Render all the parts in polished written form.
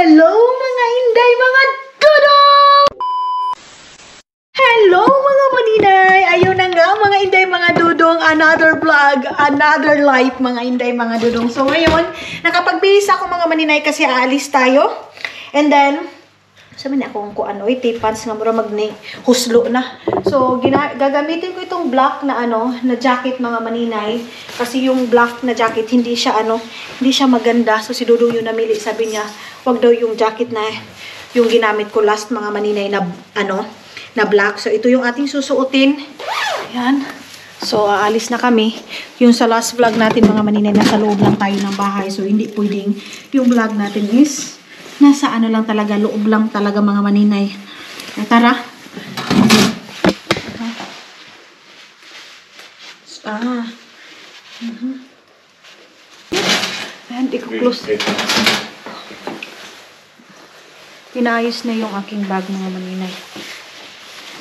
Hello mga Inday, mga dudong! Hello mga maninay! Ayun na nga mga Inday, mga dudong. Another vlog, another life mga Inday, mga dudong. So ngayon, nakapag-bihis ako mga maninay kasi aalis tayo. And then, sabi na ako kung ano, tipans nga mura magne huslo na. So, gagamitin ko itong black na na jacket mga maninay. Kasi yung black na jacket, hindi siya maganda. So, si Dudong yung namili. Sabi niya, wag daw yung jacket na yung ginamit ko last mga maninay na, na black. So, ito yung ating susuotin. Ayan. So, aalis na kami. Yung sa last vlog natin mga maninay, nasa loob lang tayo ng bahay. So, hindi pwedeng yung vlog natin is nasa lang talaga, loob lang talaga mga maninay. Tara. Ayan, i-close. Pinayos na yung aking bag mga maninay.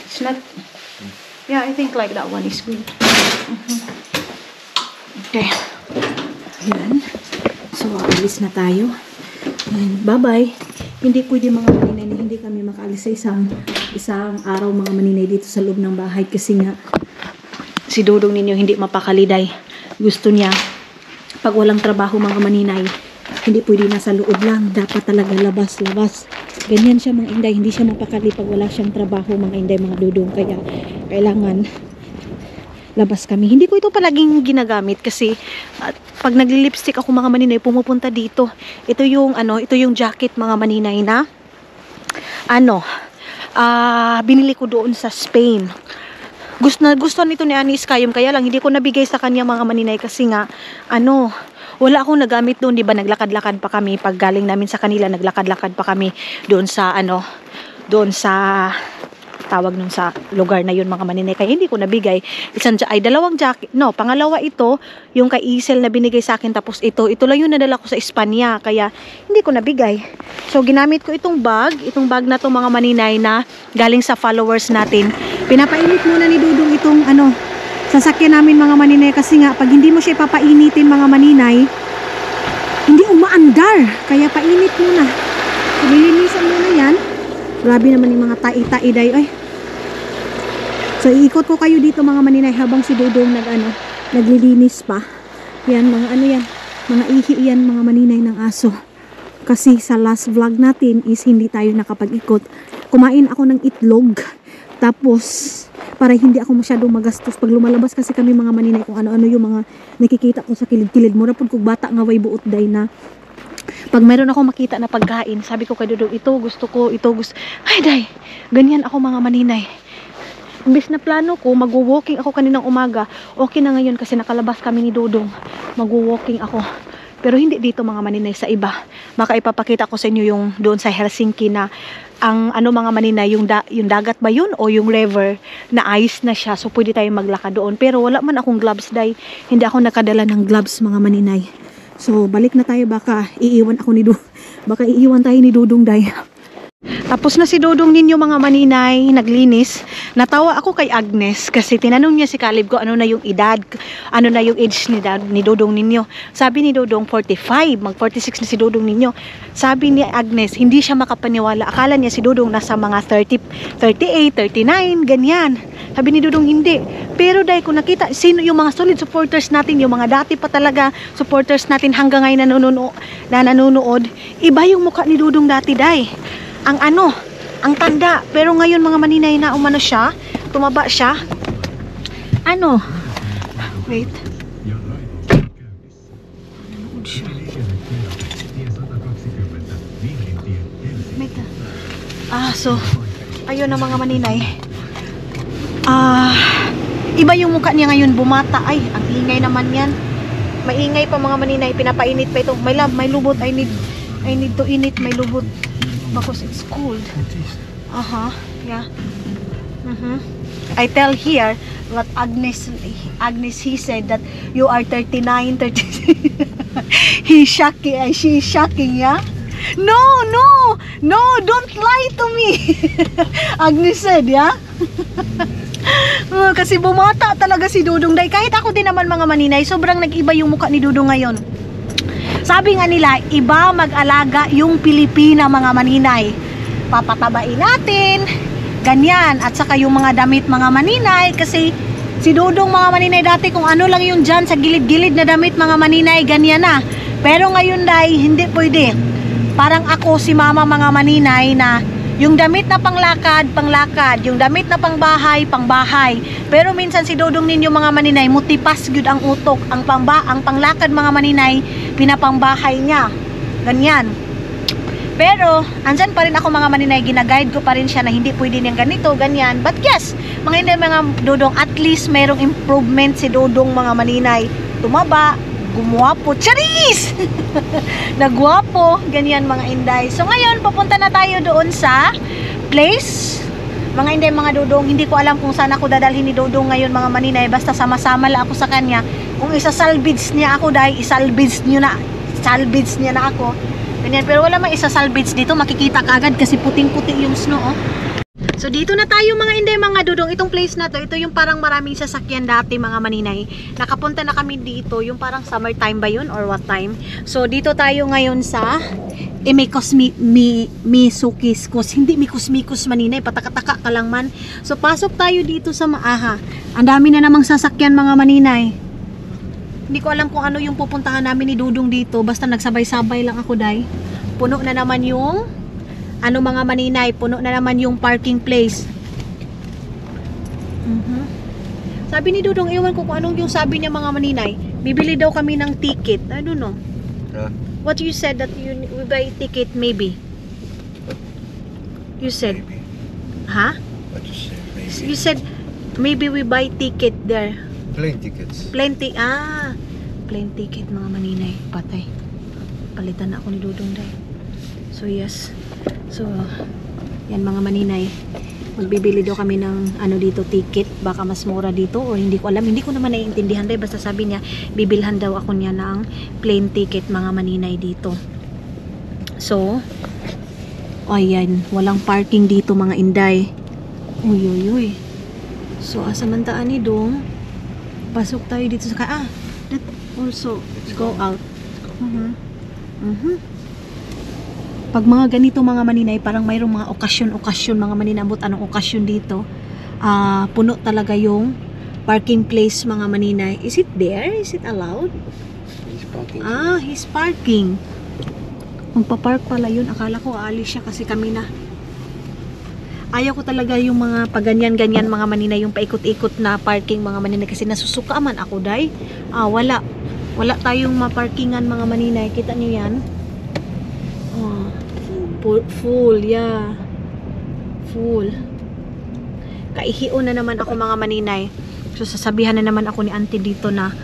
It's not, yeah, I think like that one is good. Okay. Ayan. So, alis na tayo. Bye-bye. Hindi pwede mga maninay na hindi kami makaalis sa isang araw mga maninay dito sa loob ng bahay kasi nga si Dudong ninyo hindi mapakaliday. Gusto niya pag walang trabaho mga maninay, hindi pwede nasa loob lang. Dapat talaga labas-labas. Ganyan siya mga Inday. Hindi siya mapakali pag wala siyang trabaho mga Inday, mga Dudong. Kaya kailangan labas kami. Hindi ko ito palaging ginagamit kasi pag nagli-lipstick ako mga maninay, pumupunta dito. Ito yung jacket mga maninay na binili ko doon sa Spain. Gusto nito ni Anis Kayum, kaya lang hindi ko nabigay sa kanya mga maninay kasi nga wala akong nagamit doon, 'di ba? Naglakad-lakad pa kami pag galing namin sa kanila, naglakad-lakad pa kami doon sa tawag nun sa lugar na yun mga maninay, kaya hindi ko nabigay. Dalawang jacket, pangalawa ito yung kay Isel na binigay sa akin, tapos ito lang yung nadala ko sa Espanya, kaya hindi ko nabigay. So ginamit ko itong bag na to mga maninay na galing sa followers natin. Pinapainit muna ni Dudong itong sasakyan namin mga maninay kasi nga pag hindi mo siya ipapainitin mga maninay, hindi umaandar, kaya painit muna. Lilinisan muna yan. Grabe naman yung mga tai-tai day. Ay. So iikot ko kayo dito mga maninay habang si Dudong naglilinis pa. Yan mga mga ihi yan mga maninay ng aso. Kasi sa last vlog natin is hindi tayo nakapag-ikot. Kumain ako ng itlog. Tapos para hindi ako masyadong magastos pag lumalabas kasi kami mga maninay kung ano-ano yung mga nakikita ko sa kilid-kilid. Mura pud kog bata nga way buot day na pag mayroon ako makita na pagkain, sabi ko kay Dudong, ito gusto ko. Ay day, ganyan ako mga maninay. Imbes na plano ko, mag-walking ako kaninang umaga. Okay na ngayon kasi nakalabas kami ni Dudong. Mag-walking ako. Pero hindi dito mga maninay, sa iba. Baka ipapakita ko sa inyo yung doon sa Helsinki na ang mga maninay, yung dagat ba yun o yung river na ice na siya. So pwede tayong maglakad doon. Pero wala man akong gloves day. Hindi ako nakadala ng gloves mga maninay. So, balik na tayo, baka iiwan tayo ni Dudong day. Tapos na si Dudong ninyo mga maninay, naglinis. Natawa ako kay Agnes kasi tinanong niya si Caleb ko ano na yung edad, ano na yung age ni Dudong ninyo. Sabi ni Dudong 45, mag-46 na si Dudong ninyo. Sabi ni Agnes, hindi siya makapaniwala. Akala niya si Dudong nasa mga 30, 38, 39, ganyan. Sabi ni Dudong hindi. Pero dahil kung nakita, sino yung mga solid supporters natin, yung mga dati pa talaga supporters natin hanggang ngayon nanonood, iba yung mukha ni Dudong dati dahil. Ang tanda. Pero ngayon mga maninay na siya, tumaba siya. Wait. So, ayun na mga maninay. Iba yung mukha niya ngayon, bumata. Ay, ang ingay naman yan. Maingay pa mga maninay, pinapainit pa ito. May lubot, I need to init, may lubot. Because it's cold. Yeah. I tell here what Agnes he said that you are 39, 36. She's shocking, yeah? No, don't lie to me. Agnes said, yeah? Kasi bumata talaga si Dudong day. Kahit ako din naman mga maninay, sobrang nag-iba yung mukha ni Dudong ngayon. Sabi nga nila, iba mag-alaga yung Pilipina mga maninay. Papatabain natin, ganyan. At saka yung mga damit mga maninay, kasi si Dodong mga maninay dati kung ano lang yung dyan sa gilid-gilid na damit mga maninay, ganyan na. Pero ngayon day, hindi pwede. Parang ako si mama mga maninay na yung damit na panglakad, panglakad. Yung damit na pangbahay, pangbahay. Pero minsan si Dodong ninyo mga maninay, mutipas gyud ang utok. Ang panglakad mga maninay, pinapangbahay niya. Ganyan. Pero, andyan pa rin ako mga maninay, ginaguide ko pa rin siya na hindi pwede niyang ganito, ganyan. But yes, mga hindi mga Dodong, at least mayroong improvement si Dodong mga maninay. Tumaba, gumwapo, charis! Nagwapo, ganyan mga inday. So ngayon, pupunta na tayo doon sa place. Mga inday, mga Dodong, hindi ko alam kung saan ako dadalhin ni Dodong ngayon mga maninay. Basta sama-sama lang ako sa kanya. Kung isasalvage niya ako dahil isalvage niya na ako. Ganyan, pero wala mang isasalvage dito, makikita ka agad kasi puting-puti yung snow, oh. So dito na tayo mga inday, mga Dodong. Itong place na to, ito yung parang maraming sasakyan dati mga maninay. Nakapunta na kami dito, yung parang summertime ba yun or what time. So dito tayo ngayon sa Misukiskus. Hindi Mikus-Mikus maninay, patakataka ka lang man. So pasok tayo dito sa Maaha. Ang dami na namang sasakyan mga maninay. Hindi ko alam kung ano yung pupuntahan namin ni Dodong dito. Basta nagsabay-sabay lang ako day. Puno na naman yung ano mga maninay, puno na naman yung parking place. Sabi ni Dodong, ewan ko kung anong yung sabi niya mga maninay. Bibili daw kami ng ticket. I don't know. What you said that we buy ticket maybe. You said. Maybe. Huh? What you say? Maybe. You said maybe we buy ticket there. Plane tickets. Plane ticket mga maninay. Patay. Palitan na ako ni Dodong day. So yes. So, yan mga maninay. Magbibili daw kami ng ano dito, ticket. Baka mas mura dito or hindi ko alam. Hindi ko naman naiintindihan dahil basta sabi niya, bibilhan daw ako niya ng plane ticket mga maninay dito. So, ayan. Walang parking dito mga inday. Uy, uy, uy. So, asamantaan ni Dong. Pasok tayo dito sa that also go out. Pag mga ganito mga maninay, parang mayroong mga okasyon mga maninabot. Anong okasyon dito? Puno talaga yung parking place mga maninay. Is it there? Is it allowed? He's parking. He's parking. Magpa-park pala yun. Akala ko aalis siya kasi kami na. Ayaw ko talaga yung mga paganyan-ganyan mga maninay, yung paikot-ikot na parking mga maninay kasi nasusuka man ako day. Wala tayong maparkingan mga maninay. Kita niyo yan? Full, yeah. Full. Kaihion na naman ako mga maninay. So sasabihan na naman ako ni auntie dito na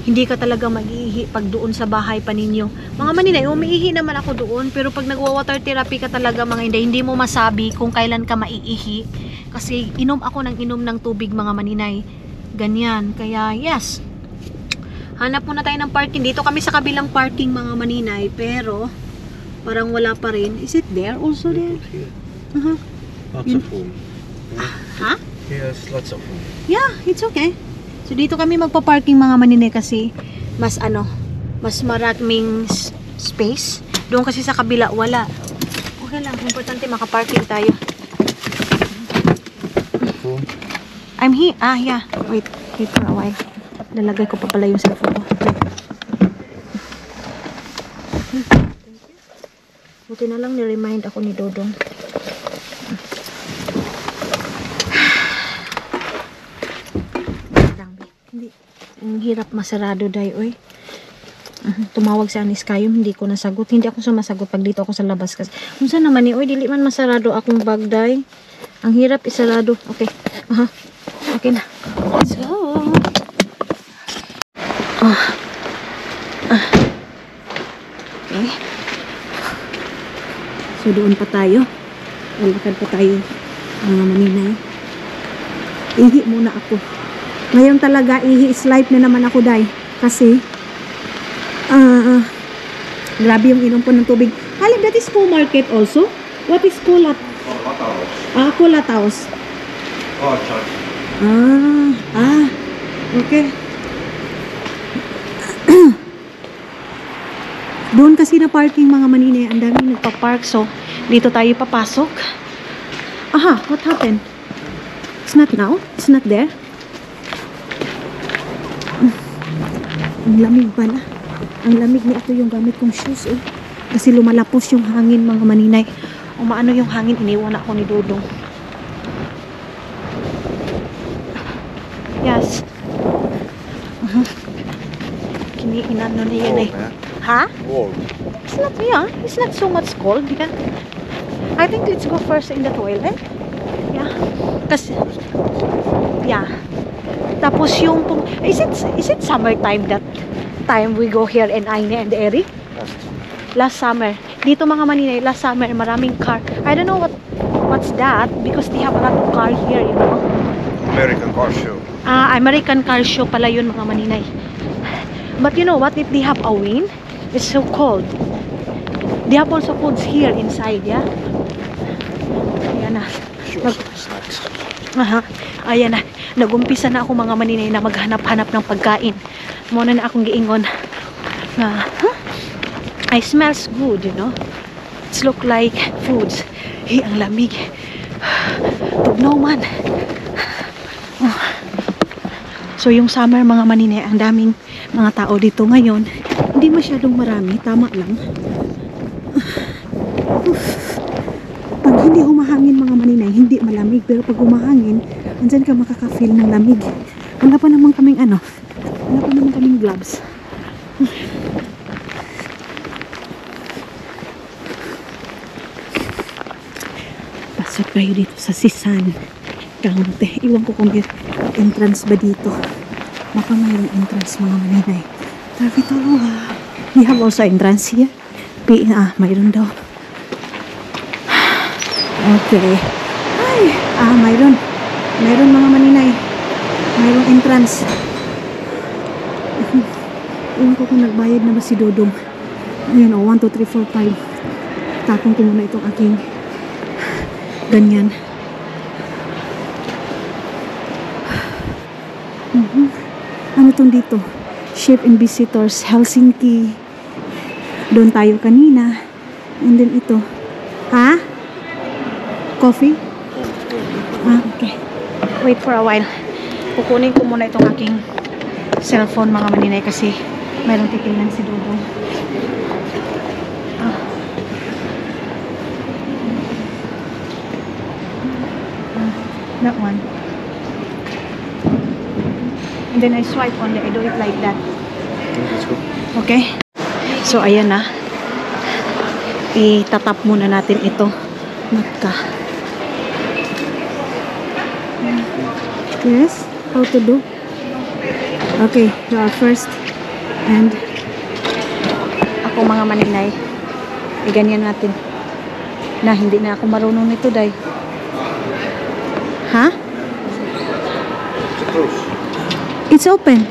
hindi ka talaga mag-iihi pag doon sa bahay pa ninyo. Mga maninay, umiihi naman ako doon, pero pag nagwa-water therapy ka talaga mga hindi mo masabi kung kailan ka maiihi. Kasi inom ako ng tubig mga maninay. Ganyan. Kaya yes. Hanap muna tayo ng parking. Dito kami sa kabilang parking mga maninay, pero parang wala pa rin. Is it there? Also there? Lots of food. Huh? Yes, lots of food. Yeah, it's okay. So dito kami magpa-parking mga maninay kasi mas maraming space. Doon kasi sa kabila wala. Okay lang, importante makaparking tayo. Phone? I'm here. Yeah. Wait for a while. Lalagay ko pa pala yung cellphone ko. Buti na lang ni-remind ako ni Dodong. Hindi. Ang hirap masarado day, oy. Tumawag si Anis Kayum, hindi ko nasagot. Hindi ako sumasagot pag dito ako sa labas kasi. Kung saan naman ni, oy, dili man masarado akong bag day. Ang hirap isarado. Okay. Okay na. Let's go. Okay. So doon pa tayo. Lalakad pa tayo mga maninay. Ihi muna ako. Ngayon talaga ihi is life na naman ako day. Kasi grabe yung inom po ng tubig. Halip, that is full market also? What is Kulat? Kulataos. Okay. Doon kasi na parking mga maninay. Ang dami nagpa-park. So, dito tayo papasok. Aha, what happened? It's not now? It's not there? Ang lamig pala. Ang lamig na ito yung gamit kong shoes. Oh. Kasi lumalapos yung hangin mga maninay. Umaano yung hangin, iniwan ako ni Dodong. Yes. Kiniinano na yan eh. Ha? Warm. It's not, yeah, it's not so much cold. Yeah. I think let's go first in the toilet. Yeah. Kasi, yeah. Tapos yung, is it summertime that time we go here in Aine and Eric? Last summer. Dito mga maninay, last summer, maraming car. I don't know what's that because they have a lot of car here, you know. American car show. American car show pala yun mga maninay. But you know what, if they have a wind, it's so cold. They have also foods here inside, yeah? Ayan na. Snacks. Ayan na. Nagumpisa na ako mga maninay na maghanap-hanap ng pagkain. Muna na akong giingon na, I smells good, you know? It's look like foods. Ang lamig. Tugnaw man. So yung summer mga maninay, ang daming mga tao dito ngayon. Hindi masyadong marami, tama lang. Pag hindi humahangin mga maninay, hindi malamig. Pero pag humahangin, andyan ka makaka-feel ng lamig. Wala pa naman kaming gloves. Pasok tayo dito sa Sisan Kaunti. Iwan ko kung entrance ba dito. Baka mayroong entrance mga maninay. Tapi ito, we have also entrance here. Mayroon daw. Okay. Mayroon. Mayroon mga maninay. Mayroong entrance. Iwan ko kung nagbayad na ba si Dodong. Ayan o, 1, 2, 3, 4, 5. Tapong ko muna itong aking ganyan. Ano tong dito? Chef and Visitors, Helsinki. Doon tayo kanina. And then ito. Ha? Coffee? Okay. Wait for a while. Kukunin ko muna itong aking cellphone mga maninay kasi mayroong titingnan si Dodong. That one. And then I swipe on I do it like that. Let's go. Okay? So, ayan na. Itatap muna natin ito. Matka. Yes? How to do? Okay, you are first. And ako mga maninay. Ganyan natin. Na, hindi na ako marunong nito, day. Ha? It's open.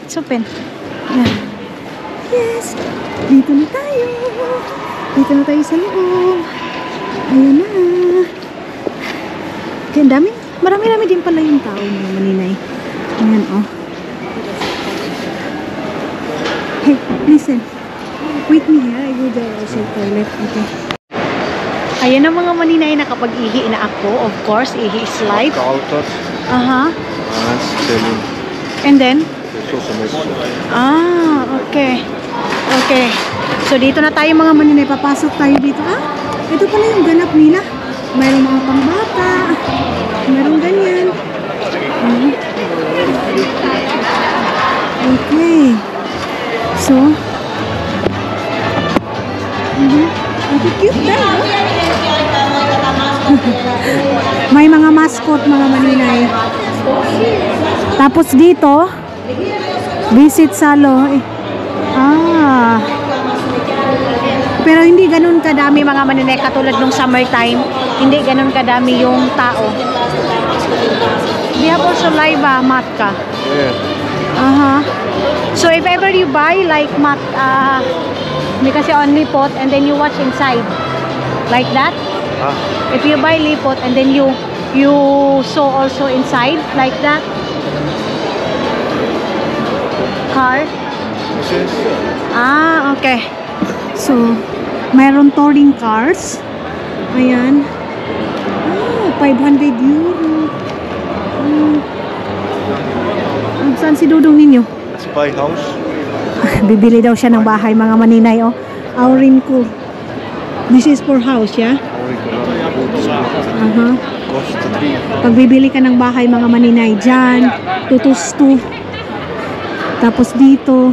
It's open. Yeah. Yes. Dito na tayo. Dito na tayo sa loob. Ayan na. Okay, dami. Marami-rami din pala yung tao mga maninay. Ayan, oh. Hey, listen. Wait me here. I go there also toilet. Okay. Ayan ang mga maninay na kapag ihi na ako. Of course, ihi is life. And then? Okay. Okay. So, dito na tayo mga maninay. Papasok tayo dito. Ito pala yung ganap nila. Mayroong mga pangbata. Mayroong ganyan. Okay. So, ito cute tayo. May mga mascot mga maninay. Tapos dito, visit Salo. Pero hindi ganun kadami mga maninay katulad nung summertime. Hindi ganun kadami yung tao. We have also live matka. Yeah. So if ever you buy like kasi on lipot and then you watch inside. Like that. If you buy lipot and then you saw also inside like that. Car. This is Okay. So, mayroon touring cars. Ayan. 500 euro. Saan si Dudong ninyo? Let's buy house. Bibili daw siya ng bahay, mga maninay, oh. Aurin ko. This is for house, yeah? Cost 3. Pag bibili ka ng bahay, mga maninay, dyan, tutusto. Tapos dito.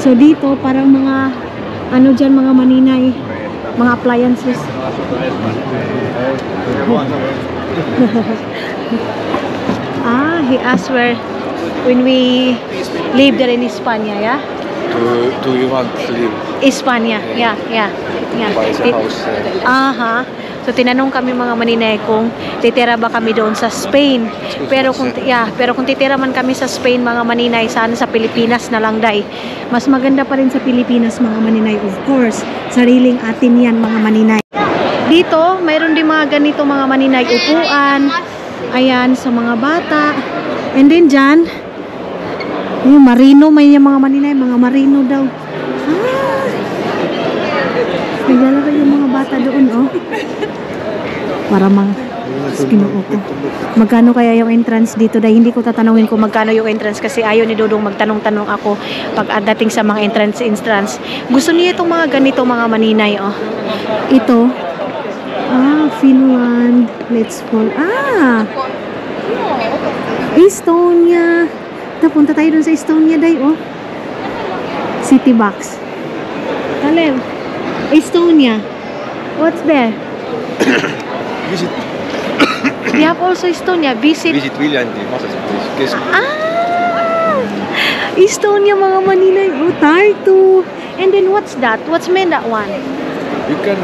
So dito, parang mga, ano dyan, mga maninay, mga appliances. He asked where, when we live there in España, yeah? Do you want to live? España, yeah. Buy a house there? So tinanong kami mga maninay kung titira ba kami doon sa Spain. Pero kung titira man kami sa Spain, mga maninay, sana sa Pilipinas na lang day. Mas maganda pa rin sa Pilipinas, mga maninay, of course. Sariling atin yan, mga maninay. Dito, mayroon din mga ganito, mga maninay, upuan. Ayan, sa mga bata. And then dyan, yung marino, may mga maninay, mga marino daw. Naglalaro yung mga bata doon, oh. Para mga ginoo ko. Magkano kaya yung entrance dito? Dahil hindi ko tatanungin kung magkano yung entrance kasi ayaw ni Dudong magtanong-tanong ako pag dating sa mga entrance. Gusto niya itong mga ganito, mga maninay, oh. Ito. Finland. Let's fall. Estonia. Punta tayo dun sa Estonia, day, oh. City box. Talem. Estonia. What's there? Visit. We have also Estonia. Visit Viljandi. Estonia, mga maninay. Oh, Tartu. And then what's that? What's meant that one? You can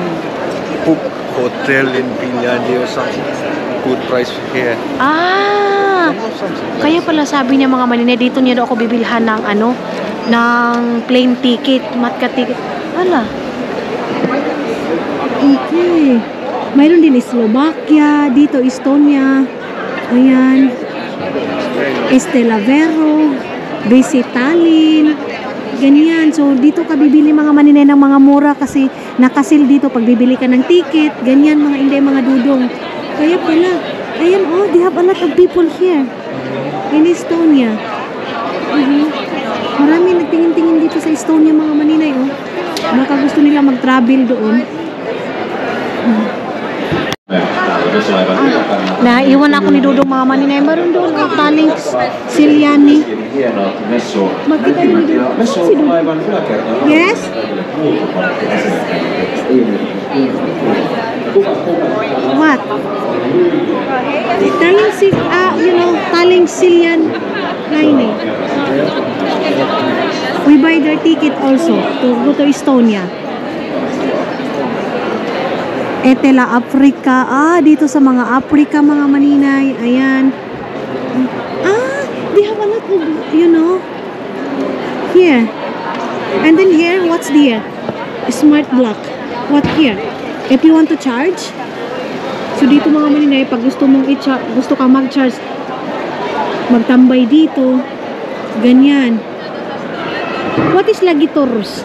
book hotel in Viljandi or something. Good price here. Kaya pala sabi niya, mga maninay, dito niya daw ako bibilhan ng ng plane ticket, matka ticket. Hala. Okay. Mayroon din Slovakia, dito Estonia. Ayan. Estelavero, Visit Tallinn. Ganyan. So dito ka bibili, mga maninay, ng mga mura kasi nakasil dito pag bibili ka ng ticket. Ganyan, mga inday, mga dudong. Kaya pala. Ayan, oh, they have a lot of people here in Estonia. Marami nagtingin-tingin dito sa Estonia, mga maninay, oh. Baka gusto nila mag-travel doon. Naiwan ako ni Dudong, mga maninay. Maroon doon, Tallinn, Siljani. Magkita yun ni Dudong. Si Dudong. Yes? What? Tallinn, Siljani. We buy their ticket also to go to Estonia. Etela, Africa. Dito sa mga Africa, mga maninay. Ayan. They have a lot of, here. And then here, what's there? Smart block. What here? If you want to charge. So dito, mga maninay, pag gusto ka mag-charge, magtambay dito. Ganyan. What is Lagitors?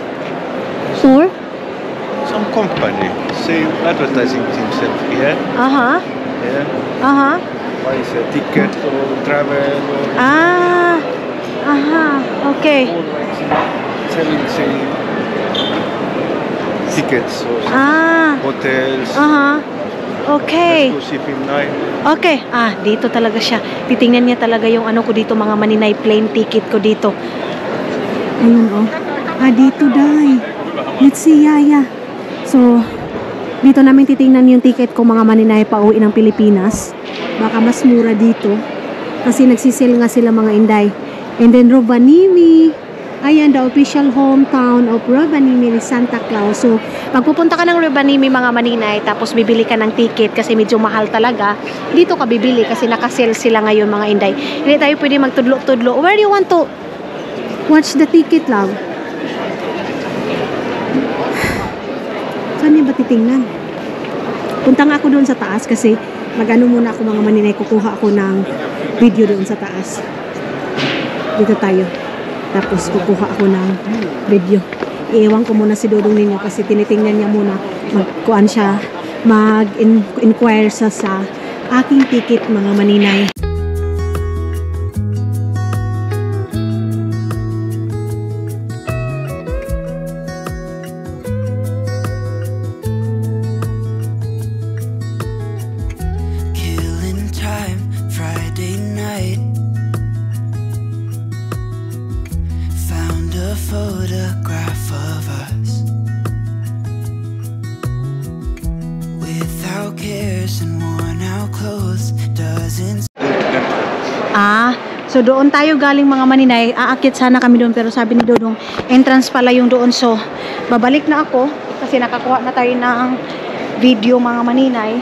Store? Some company. Say advertising himself here. Yeah. Buys a ticket or travel or Okay. selling say tickets or hotels. Okay. Let's go see film night. Okay. Dito talaga siya. Titingnan niya talaga yung ko dito, mga maninay, plane ticket ko dito. Ayun, oh. Dito, day. Let's see, Yaya. So, dito namin titingnan yung ticket ko, mga maninay, pa uwi ng Pilipinas. Baka mas mura dito. Kasi nagsisale nga sila, mga inday. And then Rovaniemi. Ayan, the official hometown of Rovaniemi ni Santa Claus. So, pag pupunta ka ng Rovaniemi, mga maninay, tapos bibili ka ng ticket kasi medyo mahal talaga, dito ka bibili kasi nakasale sila ngayon, mga inday. Hindi tayo pwede magtudlo-tudlo. Where do you want to watch the ticket, love? Saan niya ba titingnan? Punta nga ako doon sa taas kasi mag-ano muna ako, mga maninay, kukuha ako ng video doon sa taas. Dito tayo. Tapos kukuha ako ng video. iiwan ko muna si Dodong ninyo kasi tinitingnan niya muna. Magkuan siya, mag-inquire sa aking ticket mga maninay. Killing time, Friday night. Found a photograph of us without cares and worn out clothes. Doesn't So doon tayo galing mga maninay. Aakit sana kami doon pero sabi ni Dodong, entrance pala yung doon. So, babalik na ako kasi nakakuha na tayo ng video mga maninay.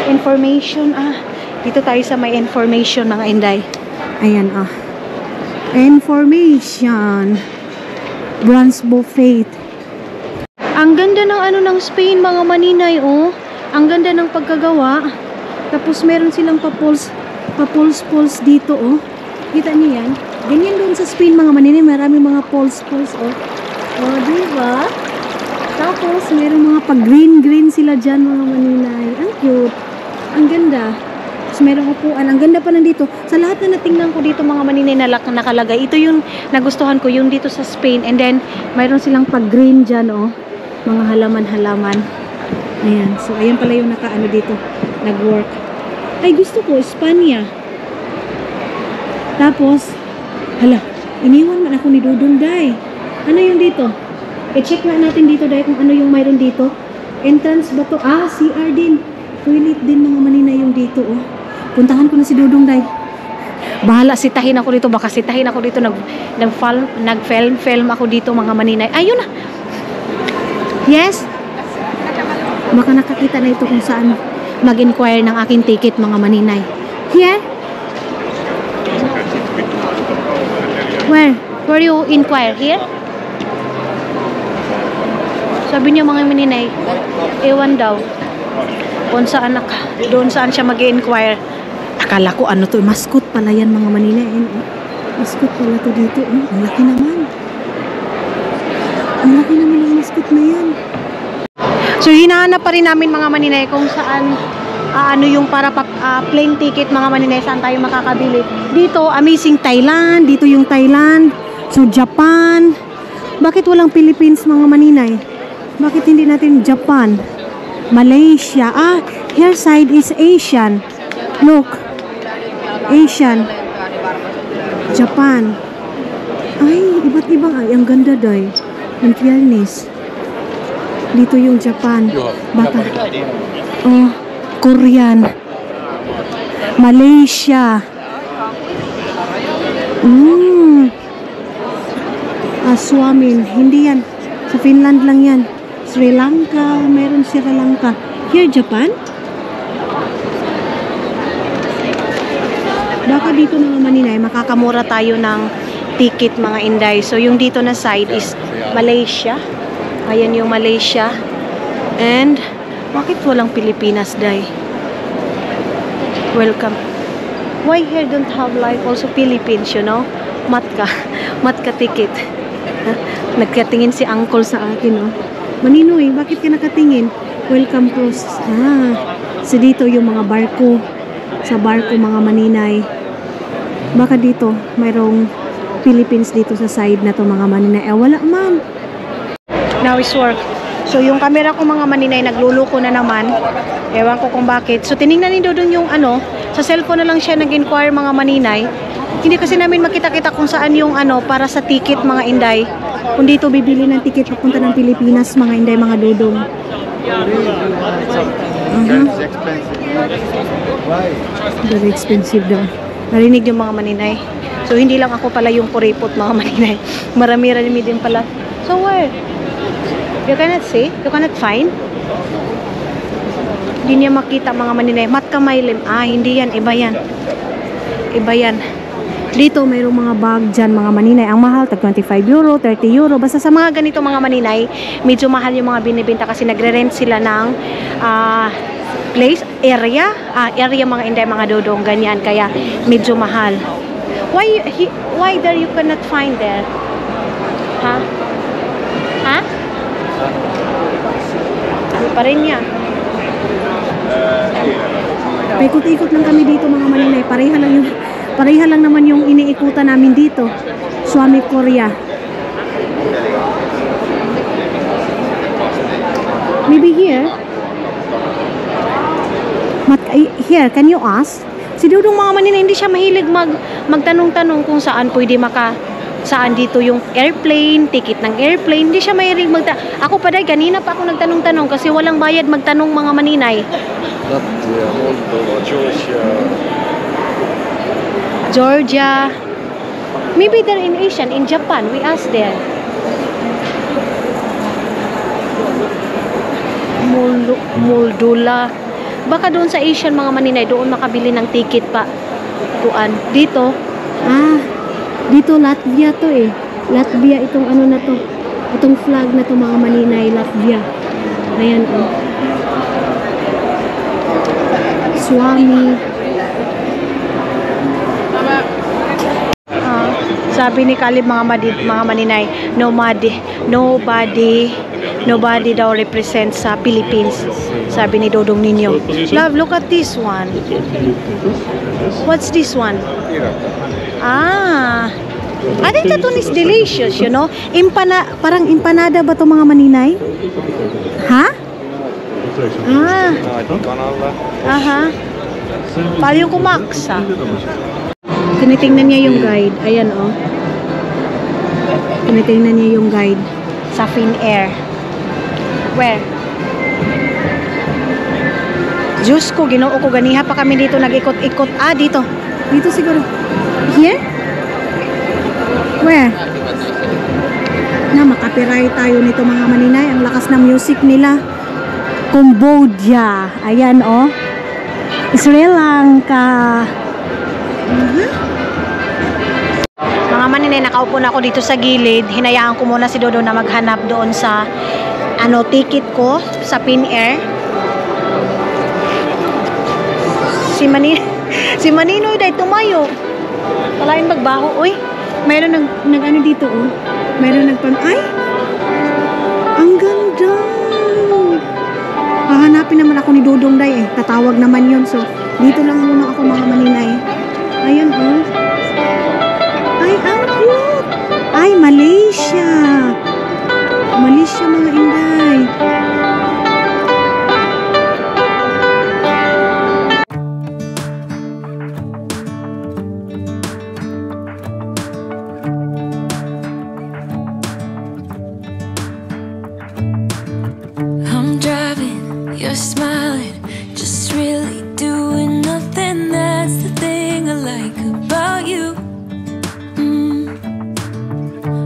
Information, dito tayo sa may information mga inday. Ayan, information. Bronze buffet. Ang ganda ng ano ng Spain mga maninay, oh. Ang ganda ng pagkagawa. Tapos meron silang pa-pulse dito, oh. Kita niyo yan? Ganyan doon sa Spain mga maninay, marami mga pulse, oh. Oh, diba? Tapos meron mga pag-green sila dyan mga maninay. Ang cute. Ang ganda. Tapos merong upuan. Ang ganda pa nandito. Sa lahat na natingnan ko dito mga maninay na nakalagay, ito yung nagustuhan ko, yung dito sa Spain. And then, mayroon silang pag-green dyan, oh. Mga halaman-halaman. Ayan. So, ayan pala yung naka-ano dito. Nag-work. Ay, gusto ko, Espanya. Tapos, hala, iniwan man ako ni Dodong, day. Ano yung dito? I-check na natin dito, day, kung ano yung mayroon dito. Entrance ba to? CR din. Toilet din mga maninay yung dito, oh. Puntahan ko na si Dodong, day. Bahala, sitahin ako dito. Baka sitahin ako dito. Nag-film ako dito, mga maninay. Ayun na. Yes? Baka nakakita na ito kung saan mag-inquire ng aking ticket mga maninay. Here? Where you inquire? Here? Sabi niya mga maninay, ewan daw kung saan doon saan siya mag-inquire. Akala ko ano to, mascot pala yan mga maninay. Mascot pala to dito. Ang laki naman. Ang laki naman ang mascot na yan. So, hinahanap pa rin namin mga maninay kung saan ano yung para plane ticket mga maninay, saan tayo makakabili. Dito, Amazing Thailand. Dito yung Thailand. So, Japan. Bakit walang Philippines mga maninay? Bakit hindi natin Japan? Malaysia. Here side is Asian. Look. Asian. Japan. Ay, iba't ibang. Ay, ang ganda day. In fairness. Dito yung Japan. Baka. Oh, Korean. Malaysia. Swamin. Hindi yan. Sa Finland lang yan. Sri Lanka. Meron Sri Lanka. Here, Japan? Baka dito mga maninay, makakamura tayo ng ticket mga inday. So, yung dito na side is Malaysia. Ayan yung Malaysia. And, bakit walang Pilipinas, day? Welcome. Why here don't have like also Philippines, you know? Matka ticket. Nagkatingin si uncle sa akin, oh. Maninoy, bakit ka nakatingin? Welcome cruise. So dito yung mga barko. Sa barko mga maninay. Baka dito, mayroong Philippines dito sa side na to mga maninay. Wala man. Now is work. So yung camera ko mga maninay nagluluko na naman. Ewan ko kung bakit. So tiningnan ni Dodong yung sa cellphone na lang siya nag-inquire mga maninay. Hindi kasi namin makita-kita kung saan yung para sa ticket mga inday. Kung dito bibili ng ticket papunta ng Pilipinas mga inday mga Dodong. Very expensive daw. Narinig yung mga maninay. So hindi lang ako pala yung kuripot mga maninay. Marami-rami din pala. So where? You cannot see? You cannot find? Hindi niya makita mga maninay. Matkamaylim. Hindi yan. Iba yan. Iba yan. Dito, mayroong mga bag dyan, mga maninay. Ang mahal, tag 25 euro, 30 euro. Basta sa mga ganito mga maninay, medyo mahal yung mga binibenta kasi nagre-rent sila ng place, area. Area mga inday, mga Dodong. Ganyan. Kaya medyo mahal. Why there you cannot find there? Ha? Hindi pa rin niya. Paikot-ikot lang kami dito mga maninay. Pareha lang naman yung iniikutan namin dito. Swami Korea. Maybe here. Here, can you ask? Si Dudong mga maninay, hindi siya mahilig magtanong-tanong kung saan pwede saan dito yung airplane, ticket ng airplane. Hindi siya mahilig Ako pa dahil, kanina pa ako nagtanong-tanong kasi walang bayad magtanong mga maninay. Latvia, Moldova, Georgia. Maybe they're in Asian, in Japan. We asked there. Moldula. Baka doon sa Asian mga maninay, doon makabili ng ticket pa. Kuan. Dito. Dito Latvia to eh. Latvia itong ano na to. Itong flag na to mga maninay, Latvia. Ayan oh. Swami. Sabi ni Kalib mga maninay, nobody daw represents sa Philippines. Sabi ni Dodong Ninyo. Love, look at this one. What's this one? I think that one is delicious, you know. Parang empanada ba to mga maninay? Ha? Aha. Paling kumaksa. Tinitingnan niya yung guide. Ayan oh. Tinitingnan niya yung guide. Sa Finnair. Where? Diyos ko, ginoo ko, ganiha pa kami dito, nag-ikot-ikot. Dito. Dito siguro. Here? Where? Makapiright tayo nito mga maninay. Ang lakas ng music nila. Cambodia. Ayan oh. Sri Lanka. Mga maninay, nakaupo na ako dito sa gilid. Hinayaan ko muna si Dodo na maghanap doon sa ticket ko sa Finnair. Si Maninoy dahil tumayo. Kalain magbaho, oy. Mayroon nag-ano dito oh. Mayroon ay! Ang ganda! Hahanapin naman ako ni Dodong Day eh. Tatawag naman yun. So, dito lang muna ako mga maninay. Ayan oh. Ay, ang cute! Ay, Malaysia! Malaysia mga inday. I'm driving, you're smiling, just really doing nothing. That's the thing I like about you.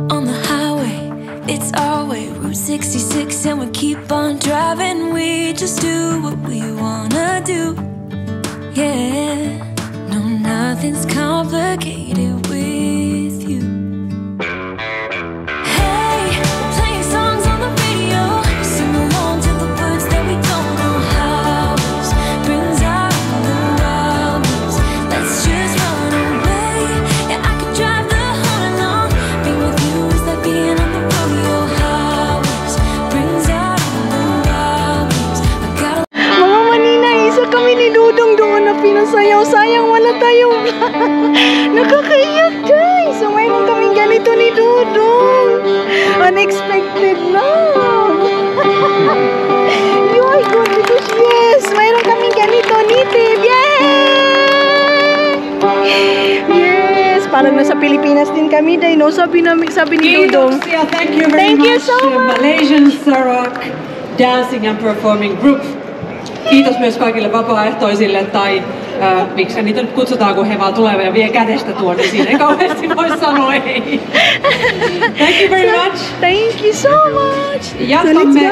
On the highway, it's our way, Route 66, and we keep on driving. We just do what we wanna do. Yeah, no, nothing's complicated with you. Pinasayaw, sayang wala tayong nakakaiyak guys. So mayroon kaming ganito ni Dudong. Unexpected love. Yoy, good because yes, mayroon kaming ganito ni Tib. Yes, parang nasa Pilipinas din kami dahil no, sabi ni Dudong. Thank you very Thank much. you so much. Malaysian Sarak Dancing and Performing Group. Kiitos myös kaikille vapaaehtoisille tai miksi niitä nyt kutsutaan, kun he vaan tulevat ja vie kädestä tuonne. Siinä ei kauheasti voi sanoa ei. Thank you very much. Thank you so much. Jatkamme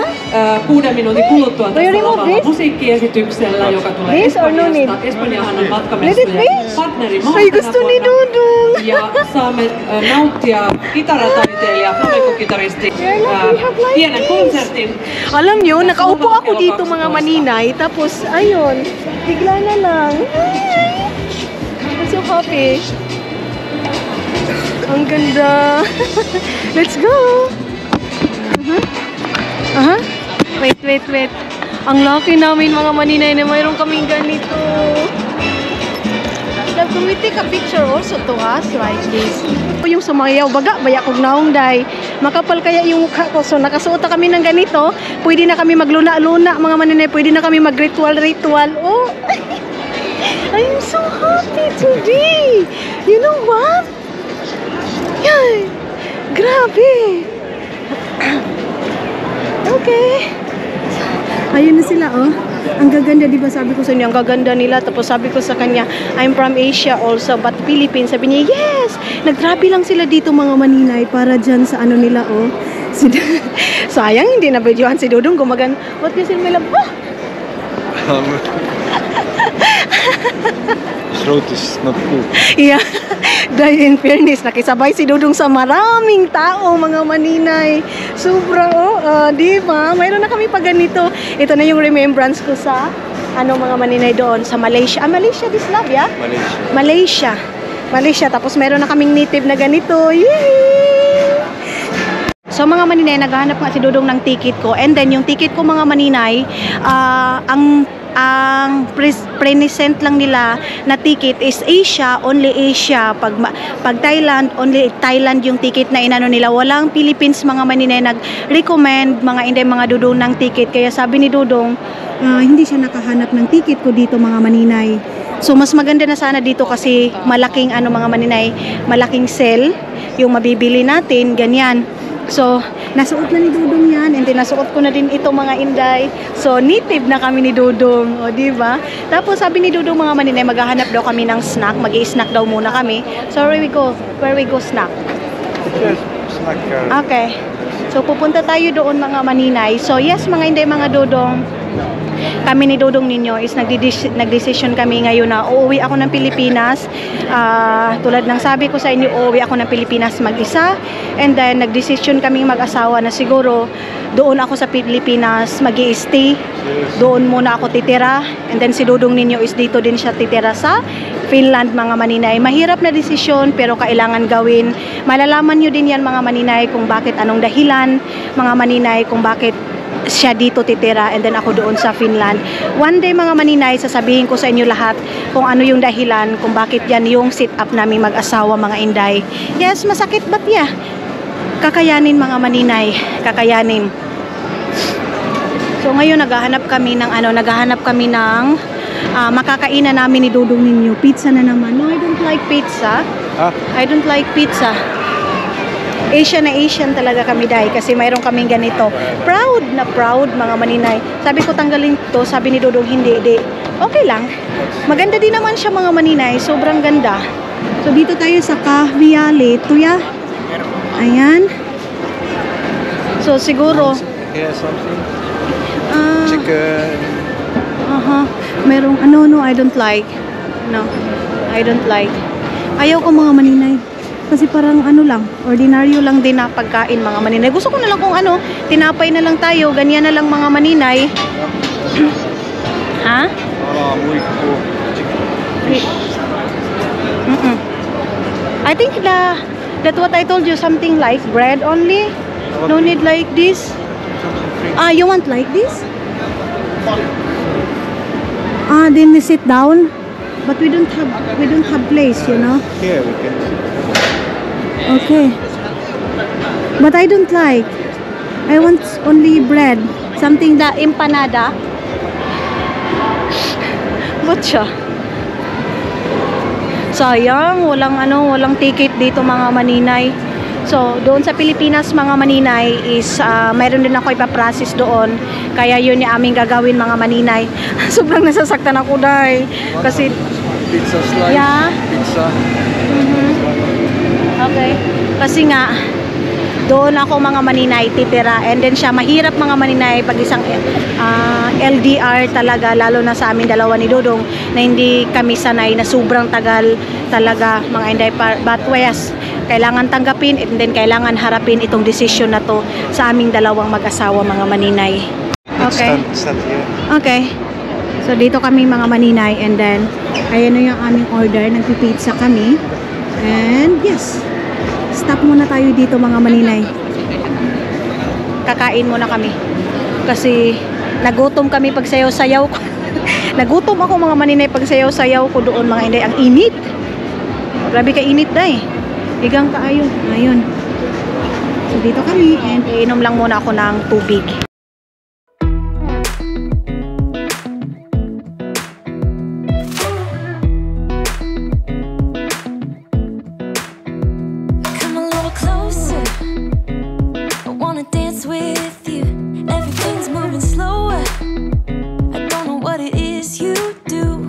6 minuutin kuluttua tästä lavalla musiikkiesityksellä, joka tulee Espanjasta. Espanjahan on matkamessujen partneri maa tänä vuonna. Ja saamme nauttia kitarataiteilija, flamenco-kitaristi pienen konsertin. Alam nyo, nakaupo ako dito mga maninay, tapos ayun, bigla na lang. I'm so happy. Ang ganda. Let's go. Aha. Wait. Ang laki namin mga maninay na mayroon kaming ganito. Love, can we take a picture also to us like this? Yung sumayaw, baya kong naong day. Makapal kaya yung mukha ko. So nakasuot na kami ng ganito. Pwede na kami magluna-luna mga maninay. Pwede na kami mag-ritual. Oh! I'm so happy today. You know what? Yay! Grabe! Okay. Ayun na sila, oh. Ang gaganda, di ba? Sabi ko sa inyo, ang gaganda nila. Tapos sabi ko sa kanya, I'm from Asia also, but Philippines. Sabi niya, yes! Nagtrabe lang sila dito mga maninay para dyan sa ano nila, oh. Sayang, hindi na videohan si Dudong gumagan. What you say, my love? Oh! Throat is not good. Yeah. Dahil in fairness, nakisabay si Dudong sa maraming tao, mga maninay. Sobra, di ba? Mayroon na kami pa ganito. Ito na yung remembrance ko sa, mga maninay doon, sa Malaysia. Malaysia, this love, yeah? Malaysia. Tapos mayroon na kaming native na ganito. Yay! So mga maninay, naghahanap nga si Dudong ng ticket ko. And then yung ticket ko mga maninay, ang present lang nila na ticket is Asia, only Asia. Pag Thailand, only Thailand yung ticket na inano nila. Walang Philippines mga maninay nag-recommend mga Dudong ng ticket. Kaya sabi ni Dudong, hindi siya nakahanap ng ticket ko dito mga maninay. So mas maganda na sana dito kasi malaking mga maninay, malaking sale yung mabibili natin, ganyan. So, nasuot na ni Dudong yan, and then nasuot ko na din ito mga inday. So, native na kami ni Dudong, o diba? Tapos sabi ni Dudong mga maninay, maghahanap daw kami ng snack, mag-i-snack daw muna kami. So, where we go snack? Yes, snack. Okay. So, pupunta tayo doon mga maninay. So, yes mga inday, mga Dudong. Kami ni Dudong ninyo is nagdesisyon kami ngayon na uuwi ako ng Pilipinas. Tulad ng sabi ko sa inyo, uuwi ako ng Pilipinas mag-isa. And then nagdesisyon kami mag-asawa na siguro doon ako sa Pilipinas mag-i-stay. Doon muna ako titira. And then si Dudong ninyo is dito din siya titira sa Finland mga maninay. Mahirap na desisyon pero kailangan gawin. Malalaman nyo din yan mga maninay kung bakit, anong dahilan mga maninay kung bakit siya dito titira and then ako doon sa Finland. One day mga maninay, sasabihin ko sa inyo lahat kung ano yung dahilan, kung bakit yan yung sit up namin mag-asawa mga inday. Yes, masakit but yeah, kakayanin mga maninay, kakayanin. So ngayon naghahanap kami ng makakainan namin ni Dudong ninyo. Pizza na naman. No, I don't like pizza. I don't like pizza. Asian talaga kami dahil kasi mayroon kaming ganito. Proud mga maninay. Sabi ko tanggalin to, sabi ni Dudong hindi. Okay lang. Maganda din naman siya mga maninay. Sobrang ganda. So dito tayo sa Kahviale. Tuya. Ayan. So siguro Yeah, something. Chicken. Merong no, I don't like. No. I don't like. Ayaw ko mga maninay. Kasi parang lang, ordinaryo lang din na pagkain mga maninay. Gusto ko na lang kung tinapay na lang tayo, ganyan na lang mga maninay. Ha? Muy cool. I think that what I told you, something like bread only. No need like this. You want like this? Then we sit down. But we don't have place, you know. Here we can. Okay. But I don't like. I want only bread. Something that empanada. What siya? Sayang, walang ticket dito mga maninay. So, doon sa Pilipinas mga maninay is mayroon din ako ipaprocess doon. Kaya yun yung aming gagawin mga maninay. Sobrang nasasaktan ako dahil kasi Pizza slice. Yeah. Pizza. Okay. Kasi nga doon ako mga maninay titira, and then siya mahirap mga maninay pag isang LDR talaga, lalo na sa amin dalawa ni Dudong na hindi kami sanay na sobrang tagal talaga mga inday. But yes, kailangan tanggapin and then kailangan harapin itong desisyon na to sa aming dalawang mag-asawa mga maninay. Okay. Stand here. Okay. So dito kami mga maninay, and then ayan na yung aming order, nagpipizza kami. And yes, stop muna tayo dito mga maninay. Kakain muna kami. Kasi nagutom kami pag sayaw-sayaw ko. Nagutom ako mga maninay pag sayaw-sayaw ko doon mga inday. Ang init. Grabe ka init day. Igang kaayo. Ayun. So dito kami and iinom lang muna ako ng tubig. Come a little closer. I wanna dance with you. Everything's moving slower. I don't know what it is you do.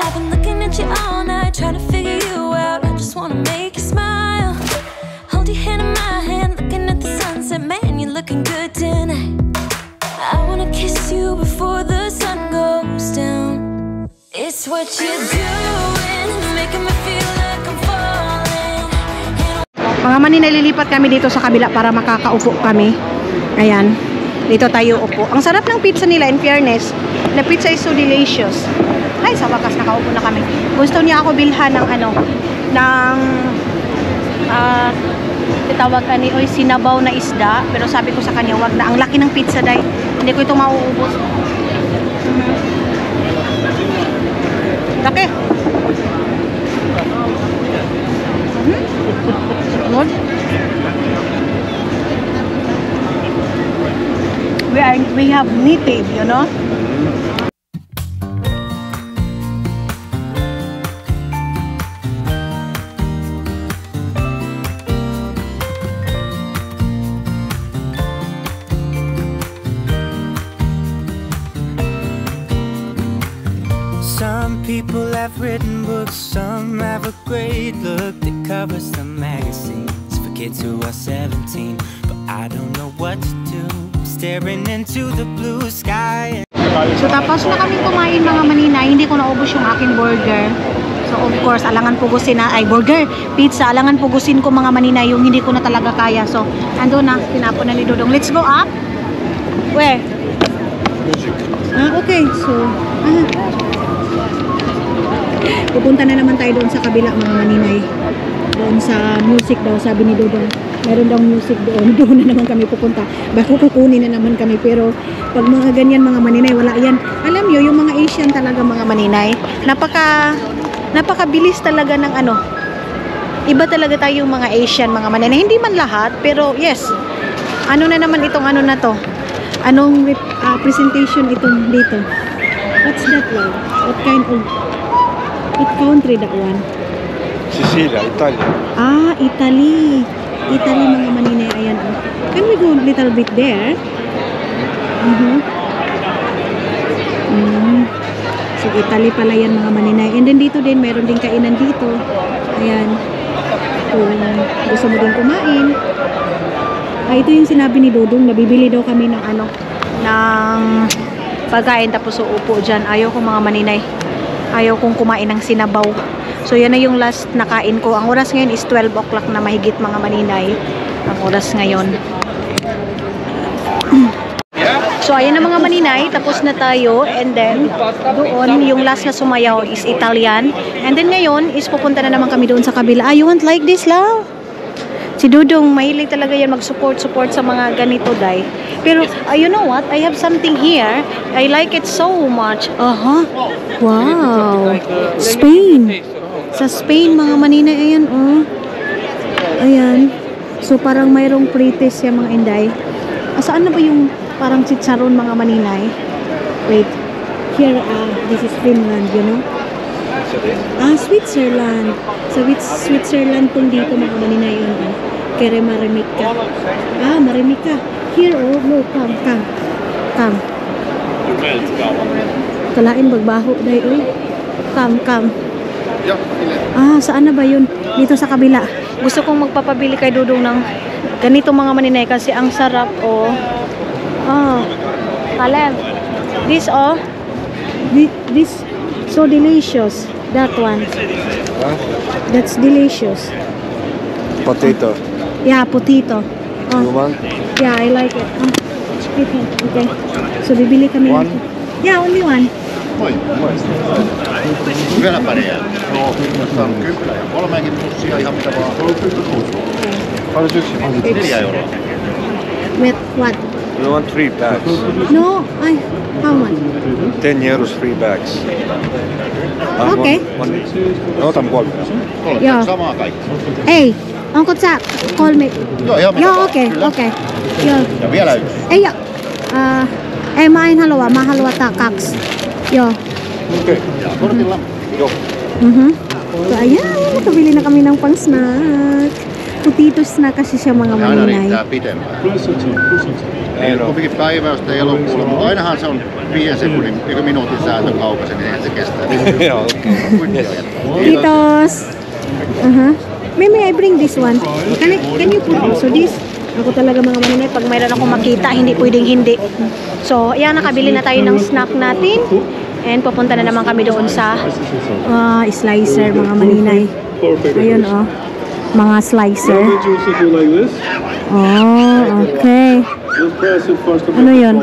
I've been looking at you all night, trying to figure you out. I just wanna make you smile. Hold your hand in my hand, looking at the sunset. Man, you're looking good tonight. I wanna kiss you before the sun goes down. It's what you're doing, making me feel like I'm falling. Mga maninay, lilipat kami dito sa kabila para makakaupo kami. Ayan. Dito tayo upo. Ang sarap ng pizza nila, in fairness. The pizza is so delicious. Ay, sa wakas nakaupo na kami. Gusto niya ako bilhan ng ano, ng tawag ka ni oy sinabaw na isda, pero sabi ko sa kanya wag na, ang laki ng pizza day, hindi ko ito mauubos. Laki. Good. We have native, you know. Some people have written books, some have a great look that covers the magazines for kids who are 17. But I don't know what to do, staring into the blue sky. So tapos na kaming kumain mga maninay, hindi ko naubos yung aking burger. So of course, alangan pugusin na, ay burger, pizza, alangan pugusin ko mga maninay yung hindi ko na talaga kaya. So ando na, tinapon na ni Dodong. Let's go up. Where? Okay, so pupunta na naman tayo doon sa kabila mga maninay. Doon sa music daw, sabi ni Dodong. Meron daw music doon. Doon na naman kami pupunta. Bako kukunin na naman kami. Pero pag mga ganyan mga maninay, wala yan. Alam nyo, yung mga Asian talaga mga maninay, napakabilis talaga ng ano. Iba talaga tayo yung mga Asian mga maninay. Hindi man lahat, pero yes. Ano na naman itong ano na to? Anong presentation itong dito? What's that one? What kind of... What country that one? Sicilia, Italia. Ah, Italy. Italy mga maninay. Ayan. Oh. Can we go a little bit there? So, Italy pala yan mga maninay. And then dito din, meron din kainan dito. Ayan. Kung gusto mo din kumain. Ito yung sinabi ni Dodong. Nabibili daw kami ng ano, ng pagkain tapos uupo dyan. Ayaw ko mga maninay. Ayaw kong kumain ng sinabaw. So yan na yung last na kain ko. Ang oras ngayon is 12 o'clock na mahigit mga maninay. Ang oras ngayon. So ayan na mga maninay. Tapos na tayo. And then doon yung last na sumayaw is Italian. And then ngayon is pupunta na naman kami doon sa kabila. Ah, you want like this love? Si Dudong, mahilig talaga yan mag-support sa mga ganito, day. Pero, you know what? I have something here. I like it so much. Wow. Spain. Sa Spain, mga maninay, ayan, oh. Ayan. So, parang mayroong pretest yung mga inday. Saan na ba yung parang chicharon, mga maninay? Wait. Here, this is Finland, you know? Switzerland. Sa Switzerland tong dito mga maninay yun. Kere Marimika. Marimika. Here, oh, no, come. Kalain bagbaho dahil, oh. Come. Saan na ba yun? Dito sa kabila. Gusto kong magpapabili kay Dudong ng ganito mga maninay kasi ang sarap, oh. Kalem. This, oh. This, so delicious. That one. That's delicious. Potato. Yeah, potato. You want? Yeah, I like it. Okay. So, bibili kami. One? Yeah, only one. Vielä pärjää. Joo, tässä on 10 ja 3 pussia ihan mitä vaan. Paljon syksy? 4 euroa. With what? You want 3 bags? No, how much? 10 euros 3 bags. Okay. Otan 3. Joo. Samaa kaikki. Ei, onko sä 3? Joo, ihan Joo, sama, okei, kyllä. okei. Joo. Ja vielä yksi. Ei, mä en halua. Mä haluan 2. Joo. Okei. Ja kortilla. Joo. So, ayan, nakabili na kami ng pang-snack. Putitos na kasi siya mga Ja aina maninay. riittää pitempään. Niin, kumminkin päiväystä ja elokuulla, mutta ainahan se on 5 sekunnin, eikö minuutin sääntö kaupassa, niin eihän se kestää. Joo, okei. Titos! Maybe I bring this one. Can you put also this? Ako talaga mga maninay, pag mayroon akong makita, hindi pwedeng hindi. So, ayan, nakabili na tayo ng snack natin. And pupunta na naman kami doon sa Slicer, mga maninay. Ayun, oh. Mga slicer. Oh, okay. Ano yun?